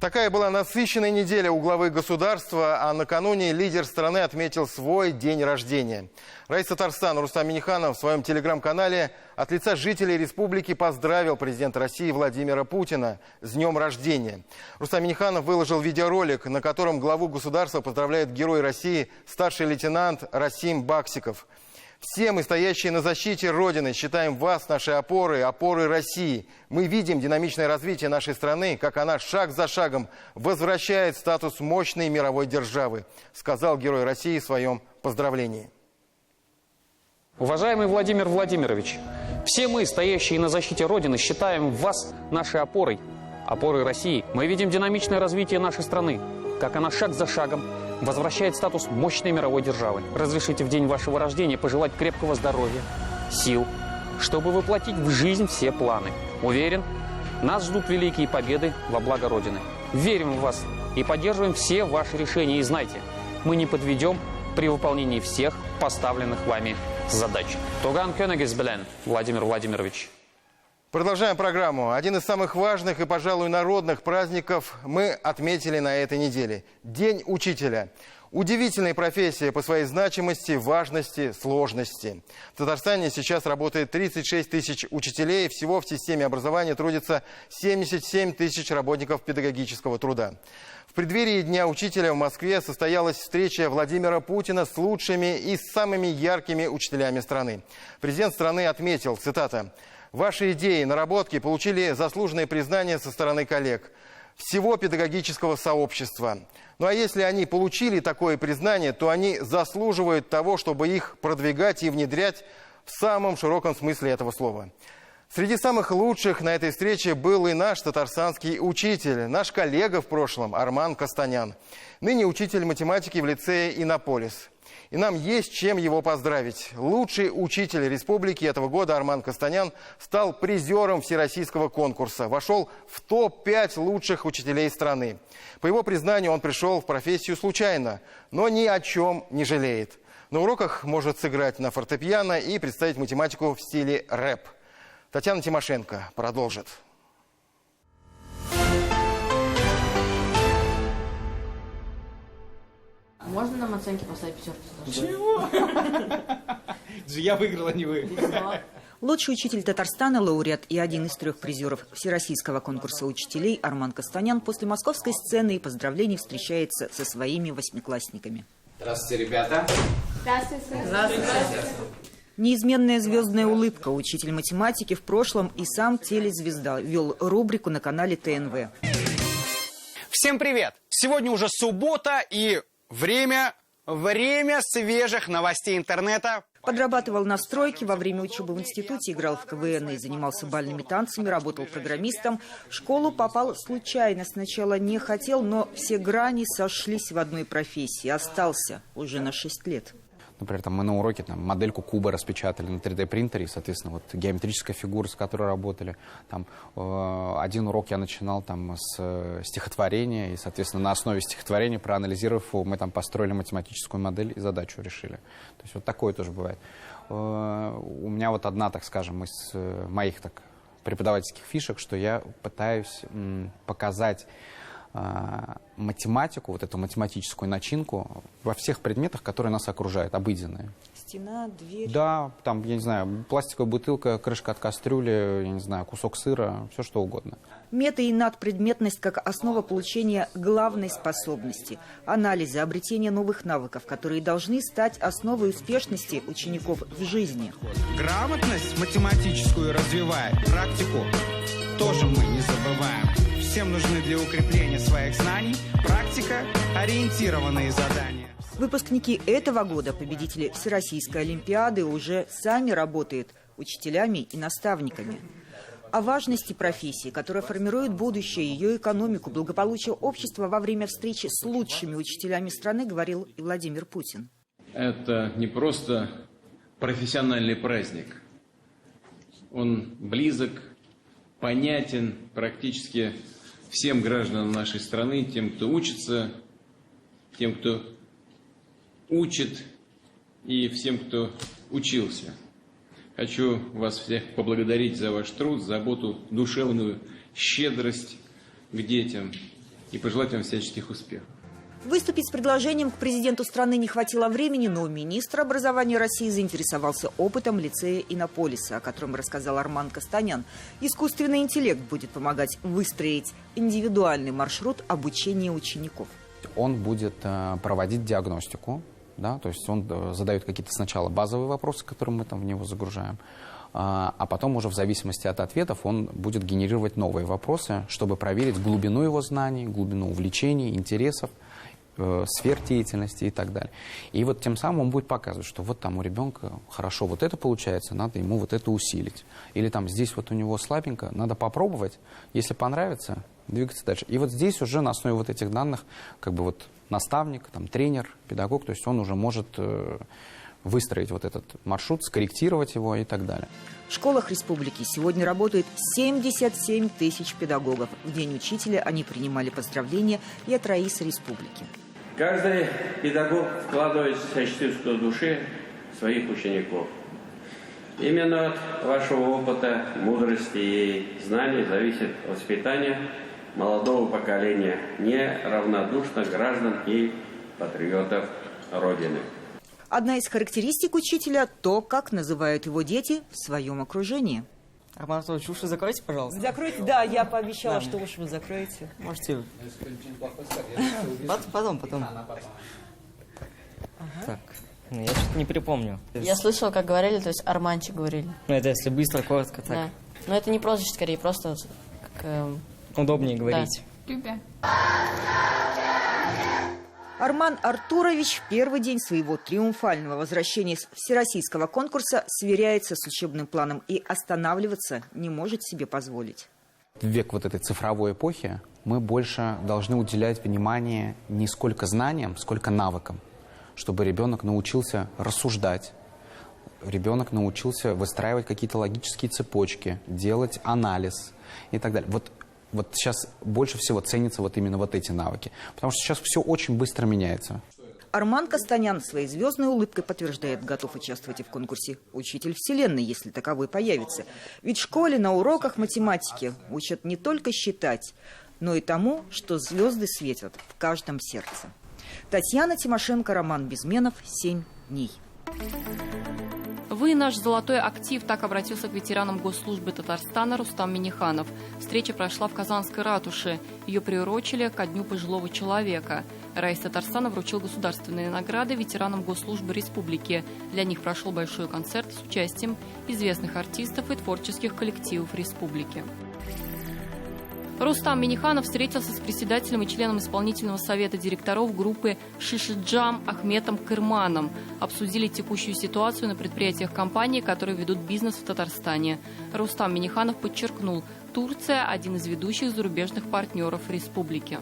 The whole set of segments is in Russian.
Такая была насыщенная неделя у главы государства, а накануне лидер страны отметил свой день рождения. Раис Татарстана Рустам Минниханов в своем телеграм-канале от лица жителей республики поздравил президента России Владимира Путина с днем рождения. Рустам Минниханов выложил видеоролик, на котором главу государства поздравляет герой России старший лейтенант Расим Баксиков. Все мы, стоящие на защите Родины, считаем вас нашей опорой, опорой России. Мы видим динамичное развитие нашей страны, как она шаг за шагом возвращает статус мощной мировой державы, сказал герой России в своем поздравлении. Уважаемый Владимир Владимирович, все мы, стоящие на защите Родины, считаем вас нашей опорой, опорой России. Мы видим динамичное развитие нашей страны, как она шаг за шагом возвращает статус мощной мировой державы. Разрешите в день вашего рождения пожелать крепкого здоровья, сил, чтобы воплотить в жизнь все планы. Уверен, нас ждут великие победы во благо Родины. Верим в вас и поддерживаем все ваши решения. И знайте, мы не подведем при выполнении всех поставленных вами задач. Туган Кёнигсбелен, Владимир Владимирович. Продолжаем программу. Один из самых важных и, пожалуй, народных праздников мы отметили на этой неделе. День учителя. Удивительная профессия по своей значимости, важности, сложности. В Татарстане сейчас работает 36 тысяч учителей. Всего в системе образования трудится 77 тысяч работников педагогического труда. В преддверии Дня учителя в Москве состоялась встреча Владимира Путина с лучшими и самыми яркими учителями страны. Президент страны отметил, цитата: «Ваши идеи, наработки получили заслуженное признание со стороны коллег, всего педагогического сообщества. Ну а если они получили такое признание, то они заслуживают того, чтобы их продвигать и внедрять в самом широком смысле этого слова». Среди самых лучших на этой встрече был и наш татарстанский учитель, наш коллега в прошлом Арман Костанян, ныне учитель математики в лицее «Иннополис». И нам есть чем его поздравить. Лучший учитель республики этого года Арман Костанян стал призером всероссийского конкурса. Вошел в топ-5 лучших учителей страны. По его признанию, он пришел в профессию случайно, но ни о чем не жалеет. На уроках может сыграть на фортепиано и представить математику в стиле рэп. Татьяна Тимошенко продолжит. Можно нам оценки поставить пятерки? Чего? Я выиграла, не вы. Лучший учитель Татарстана, лауреат и один из 3 призеров всероссийского конкурса учителей Арман Костанян после московской сцены и поздравлений встречается со своими 8-классниками. Здравствуйте, ребята. Здравствуйте. Здравствуйте. Неизменная звездная улыбка. Учитель математики в прошлом и сам телезвезда. Вел рубрику на канале ТНВ. Всем привет! Сегодня уже суббота и время свежих новостей интернета. Подрабатывал на стройке, во время учебы в институте играл в КВН и занимался бальными танцами, работал программистом. В школу попал случайно. Сначала не хотел, но все грани сошлись в одной профессии. Остался уже на 6 лет. Например, мы на уроке модельку куба распечатали на 3D-принтере, соответственно, геометрическая фигура, с которой работали. Один урок я начинал с стихотворения, и, соответственно, на основе стихотворения, проанализировав его, мы построили математическую модель и задачу решили. То есть вот такое тоже бывает. У меня одна, так скажем, из моих преподавательских фишек, что я пытаюсь показать математику, эту математическую начинку во всех предметах, которые нас окружают, обыденные. Стена, дверь. Да, я не знаю, пластиковая бутылка, крышка от кастрюли, я не знаю, кусок сыра, все что угодно. Мета- и надпредметность как основа получения главной способности, анализа, обретения новых навыков, которые должны стать основой успешности учеников в жизни. Грамотность математическую развивает, практику тоже мы не забываем. Всем нужны для укрепления своих знаний практика-ориентированные задания. Выпускники этого года, победители Всероссийской Олимпиады, уже сами работают учителями и наставниками. О важности профессии, которая формирует будущее, ее экономику, благополучие общества во время встречи с лучшими учителями страны говорил и Владимир Путин. Это не просто профессиональный праздник. Он близок, понятен практически всем гражданам нашей страны, тем, кто учится, тем, кто учит, и всем, кто учился. Хочу вас всех поблагодарить за ваш труд, заботу, душевную щедрость к детям. и пожелать вам всяческих успехов. Выступить с предложением к президенту страны не хватило времени, но министр образования России заинтересовался опытом лицея Иннополиса, о котором рассказал Арман Костанян. Искусственный интеллект будет помогать выстроить индивидуальный маршрут обучения учеников. Он будет проводить диагностику, да, то есть он задает какие-то сначала базовые вопросы, которые мы там в него загружаем, а потом уже в зависимости от ответов он будет генерировать новые вопросы, чтобы проверить глубину его знаний, глубину увлечений, интересов, сфер деятельности и так далее. И вот тем самым он будет показывать, что вот там у ребенка хорошо вот это получается, надо ему вот это усилить. Или там здесь вот у него слабенько, надо попробовать, если понравится, двигаться дальше. И вот здесь уже на основе вот этих данных как бы вот наставник, там, тренер, педагог, то есть он уже может выстроить вот этот маршрут, скорректировать его и так далее. В школах республики сегодня работает 77 тысяч педагогов. В День учителя они принимали поздравления и от Раисы Республики. Каждый педагог вкладывает всяческую души своих учеников. Именно от вашего опыта, мудрости и знаний зависит воспитание молодого поколения, неравнодушных граждан и патриотов Родины. Одна из характеристик учителя – то, как называют его дети в своем окружении. Арман Анатольевич, уши закройте, пожалуйста. Закройте? Да, я пообещала, что уши вы закроете. Можете. Потом. Так, я что-то не припомню. Я слышала, как говорили, то есть Арманчик говорили. Ну, это если быстро, коротко, так. Да. Но это не прозвище, скорее, просто как... Удобнее говорить. Любя. Арман Артурович в первый день своего триумфального возвращения с всероссийского конкурса сверяется с учебным планом и останавливаться не может себе позволить. В век вот этой цифровой эпохи мы больше должны уделять внимание не сколько знаниям, сколько навыкам, чтобы ребенок научился рассуждать, ребенок научился выстраивать какие-то логические цепочки, делать анализ и так далее. Вот сейчас больше всего ценятся вот именно вот эти навыки, потому что сейчас все очень быстро меняется. Арман Костанян своей звездной улыбкой подтверждает, готов участвовать и в конкурсе «Учитель Вселенной», если таковой появится. Ведь в школе на уроках математики учат не только считать, но и тому, что звезды светят в каждом сердце. Татьяна Тимошенко, Роман Безменов, «7 дней». Вы наш золотой актив, так обратился к ветеранам госслужбы Татарстана Рустам Минниханов. Встреча прошла в Казанской ратуше. Ее приурочили ко Дню пожилого человека. Раис Татарстана вручил государственные награды ветеранам госслужбы республики. Для них прошел большой концерт с участием известных артистов и творческих коллективов республики. Рустам Минниханов встретился с председателем и членом исполнительного совета директоров группы «Шишиджам» Ахметом Кырманом. Обсудили текущую ситуацию на предприятиях компании, которые ведут бизнес в Татарстане. Рустам Минниханов подчеркнул, Турция – один из ведущих зарубежных партнеров республики.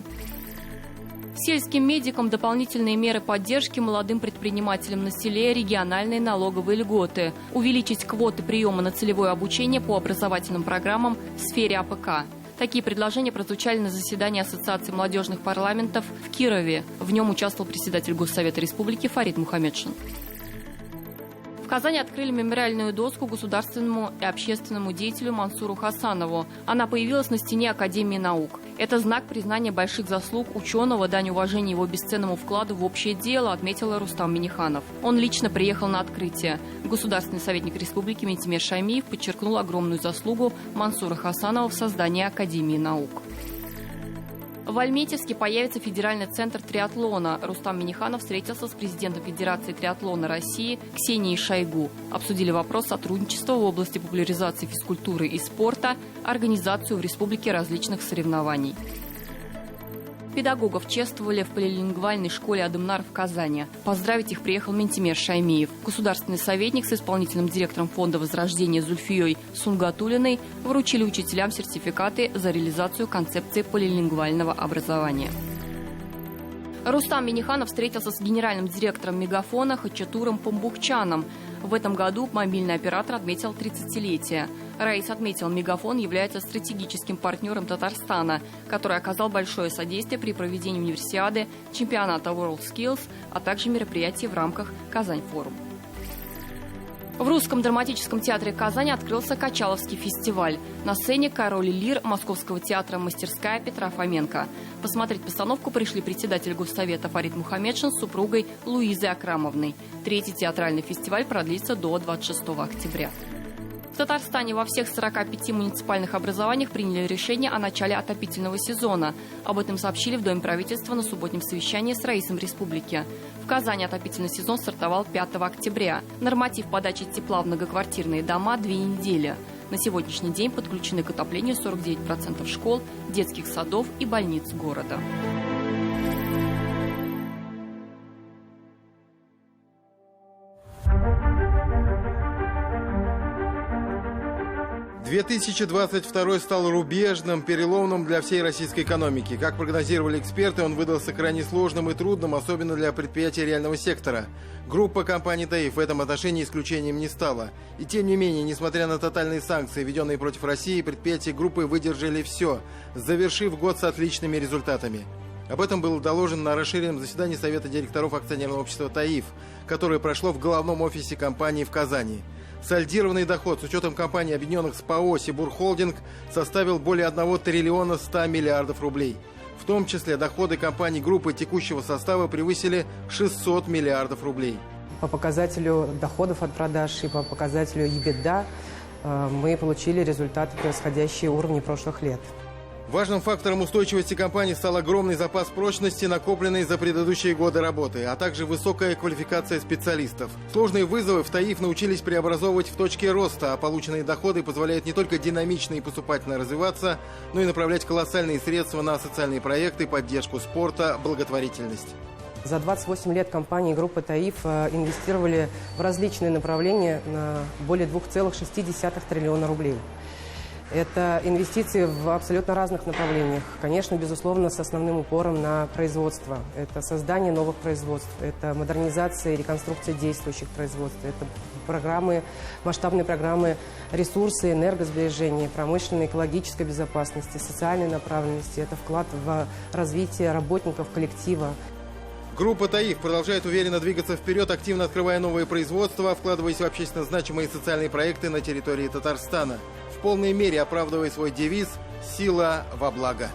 Сельским медикам дополнительные меры поддержки молодым предпринимателям на селе, региональные налоговые льготы. Увеличить квоты приема на целевое обучение по образовательным программам в сфере АПК. Такие предложения прозвучали на заседании Ассоциации молодежных парламентов в Кирове. В нем участвовал председатель Госсовета Республики Фарид Мухаммедшин. В Казани открыли мемориальную доску государственному и общественному деятелю Мансуру Хасанову. Она появилась на стене Академии наук. Это знак признания больших заслуг ученого, дань уважения его бесценному вкладу в общее дело, отметил Рустам Минниханов. Он лично приехал на открытие. Государственный советник республики Ментимер Шаймиев подчеркнул огромную заслугу Мансура Хасанова в создании Академии наук. В Альметьевске появится федеральный центр триатлона. Рустам Минниханов встретился с президентом Федерации триатлона России Ксенией Шойгу. Обсудили вопрос сотрудничества в области популяризации физкультуры и спорта, организацию в республике различных соревнований. Педагогов чествовали в полилингвальной школе «Адымнар» в Казани. Поздравить их приехал Ментимер Шаймиев. Государственный советник с исполнительным директором фонда Возрождения Зульфией Сунгатулиной вручили учителям сертификаты за реализацию концепции полилингвального образования. Рустам Минниханов встретился с генеральным директором Мегафона Хачатуром Памбукчаном. В этом году мобильный оператор отметил 30-летие. Раис отметил, Мегафон является стратегическим партнером Татарстана, который оказал большое содействие при проведении универсиады, чемпионата WorldSkills, а также мероприятий в рамках Казань-форум. В Русском драматическом театре Казани открылся Качаловский фестиваль. На сцене «Король и лир» Московского театра «Мастерская» Петра Фоменко. Посмотреть постановку пришли председатель Госсовета Фарид Мухаммедшин с супругой Луизой Акрамовной. Третий театральный фестиваль продлится до 26 октября. В Татарстане во всех 45 муниципальных образованиях приняли решение о начале отопительного сезона. Об этом сообщили в Доме правительства на субботнем совещании с Раисом Республики. В Казани отопительный сезон стартовал 5 октября. Норматив подачи тепла в многоквартирные дома – 2 недели. На сегодняшний день подключены к отоплению 49% школ, детских садов и больниц города. – 2022 стал рубежным, переломным для всей российской экономики. Как прогнозировали эксперты, он выдался крайне сложным и трудным, особенно для предприятий реального сектора. Группа компаний «Таиф» в этом отношении исключением не стала. И тем не менее, несмотря на тотальные санкции, введенные против России, предприятия группы выдержали все, завершив год с отличными результатами. Об этом было доложено на расширенном заседании Совета директоров акционерного общества «Таиф», которое прошло в головном офисе компании в Казани. Сольдированный доход с учетом компаний, объединенных с ПАО «Сибурхолдинг», составил более 1 триллиона 100 миллиардов рублей. В том числе доходы компаний группы текущего состава превысили 600 миллиардов рублей. По показателю доходов от продаж и по показателю EBITDA мы получили результаты, превосходящие уровни прошлых лет. Важным фактором устойчивости компании стал огромный запас прочности, накопленный за предыдущие годы работы, а также высокая квалификация специалистов. Сложные вызовы в ТАИФ научились преобразовывать в точки роста, а полученные доходы позволяют не только динамично и поступательно развиваться, но и направлять колоссальные средства на социальные проекты, поддержку спорта, благотворительность. За 28 лет компании группы «Таиф» инвестировали в различные направления на более 2,6 триллиона рублей. Это инвестиции в абсолютно разных направлениях. Конечно, безусловно, с основным упором на производство. Это создание новых производств, это модернизация и реконструкция действующих производств, это программы, масштабные программы ресурсы, энергосбережения, промышленной, экологической безопасности, социальной направленности. Это вклад в развитие работников коллектива. Группа «Таиф» продолжает уверенно двигаться вперед, активно открывая новые производства, вкладываясь в общественно значимые социальные проекты на территории Татарстана, в полной мере оправдывая свой девиз «Сила во благо».